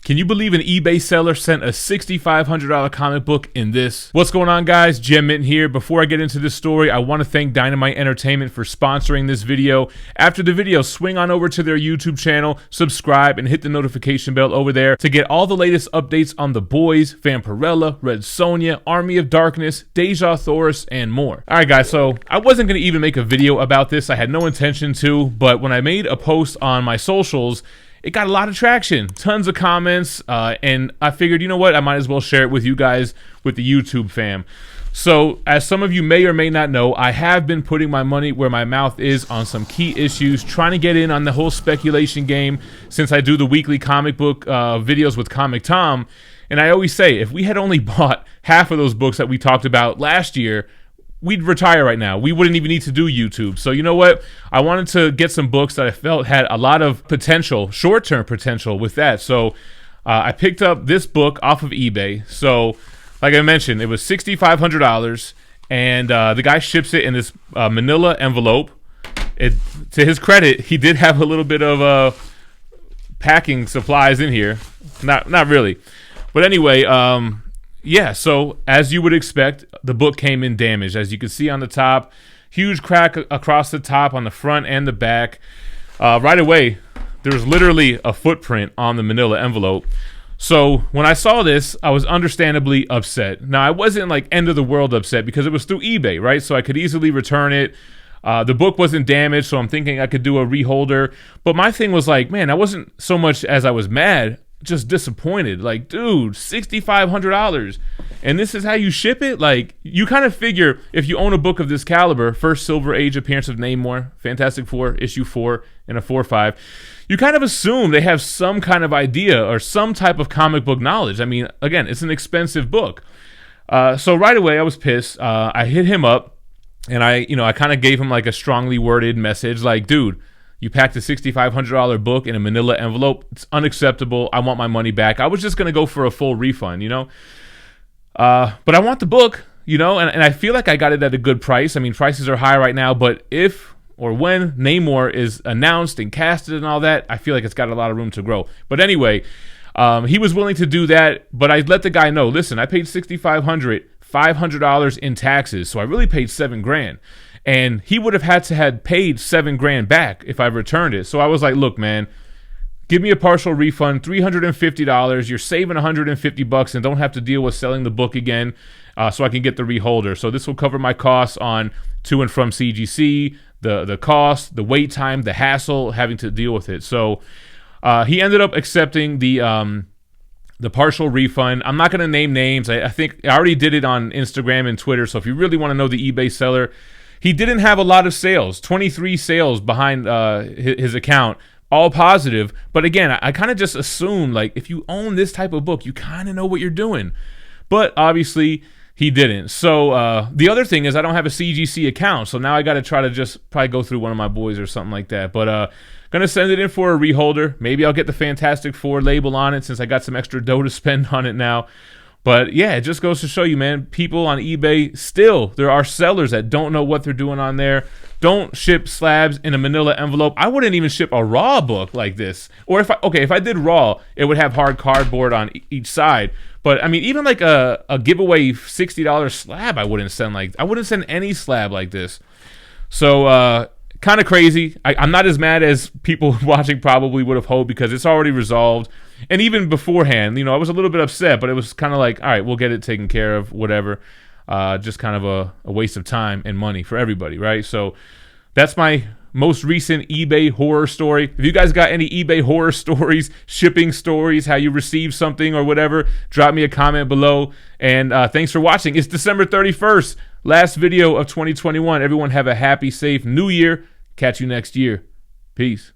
Can you believe an eBay seller sent a $6,500 comic book in this? What's going on, guys? GemMint here. Before I get into this story, I want to thank Dynamite Entertainment for sponsoring this video. After the video, swing on over to their YouTube channel, subscribe, and hit the notification bell over there to get all the latest updates on The Boys, Vampirella, Red Sonja, Army of Darkness, Deja Thoris, and more. Alright guys, so I wasn't going to even make a video about this. I had no intention to, but when I made a post on my socials, it got a lot of traction, tons of comments, and I figured, you know what, I might as well share it with you guys, with the YouTube fam. So, as some of you may or may not know, I have been putting my money where my mouth is on some key issues, trying to get in on the whole speculation game since I do the weekly comic book videos with Comic Tom. And I always say, if we had only bought half of those books that we talked about last year, we'd retire right now. We wouldn't even need to do YouTube. So you know what? I wanted to get some books that I felt had a lot of potential, short-term potential with that. So I picked up this book off of eBay. So like I mentioned, it was $6,500, and the guy ships it in this Manila envelope. To his credit, he did have a little bit of packing supplies in here. Not really. But anyway, yeah, so as you would expect, the book came in damaged. As you can see on the top, huge crack across the top on the front and the back. Right away, there's literally a footprint on the Manila envelope. So when I saw this, I was understandably upset. Now, I wasn't like end of the world upset because it was through eBay, right? So I could easily return it. The book wasn't damaged, so I'm thinking I could do a reholder. But my thing was like, man, I wasn't so much as I was mad, just disappointed. Like, dude, $6,500, and this is how you ship it? Like, you kind of figure if you own a book of this caliber, first Silver Age appearance of Namor, Fantastic Four, issue 4, and a 4/5, you kind of assume they have some kind of idea or some type of comic book knowledge. I mean, again, it's an expensive book. So right away, I was pissed. I hit him up, and I kind of gave him like a strongly worded message, like, dude, you packed a $6,500 book in a Manila envelope. It's unacceptable. I want my money back. I was just going to go for a full refund, But I want the book, and I feel like I got it at a good price. I mean, prices are high right now, but if or when Namor is announced and casted and all that, I feel like it's got a lot of room to grow. But anyway, he was willing to do that, but I let the guy know, listen, I paid $500 in taxes, so I really paid $7,000. And he would have had to have paid $7,000 back if I returned it. So I was like, look, man, give me a partial refund, $350. You're saving $150 and don't have to deal with selling the book again, so I can get the reholder. So this will cover my costs on to and from CGC, the cost, the wait time, the hassle, having to deal with it. So he ended up accepting the partial refund. I'm not going to name names. I think I already did it on Instagram and Twitter. So if you really want to know the eBay seller, he didn't have a lot of sales, 23 sales behind his account, all positive. But again, I kind of just assumed, like, if you own this type of book, you kind of know what you're doing. But obviously, he didn't. So the other thing is I don't have a CGC account. So now I got to try to just probably go through one of my boys or something like that. But going to send it in for a reholder. Maybe I'll get the Fantastic Four label on it since I got some extra dough to spend on it now. But yeah, it just goes to show you, man, people on eBay, still, there are sellers that don't know what they're doing on there. Don't ship slabs in a Manila envelope. I wouldn't even ship a raw book like this. Or if I did raw, it would have hard cardboard on each side. But I mean, even like a giveaway $60 slab, I wouldn't send any slab like this. So kind of crazy. I'm not as mad as people watching probably would have hoped because it's already resolved. And even beforehand, I was a little bit upset, but it was kind of like, all right, we'll get it taken care of, whatever. Just kind of a waste of time and money for everybody, right? So that's my most recent eBay horror story. If you guys got any eBay horror stories, shipping stories, how you received something or whatever, drop me a comment below. And thanks for watching. It's December 31st, last video of 2021. Everyone have a happy, safe new year. Catch you next year. Peace.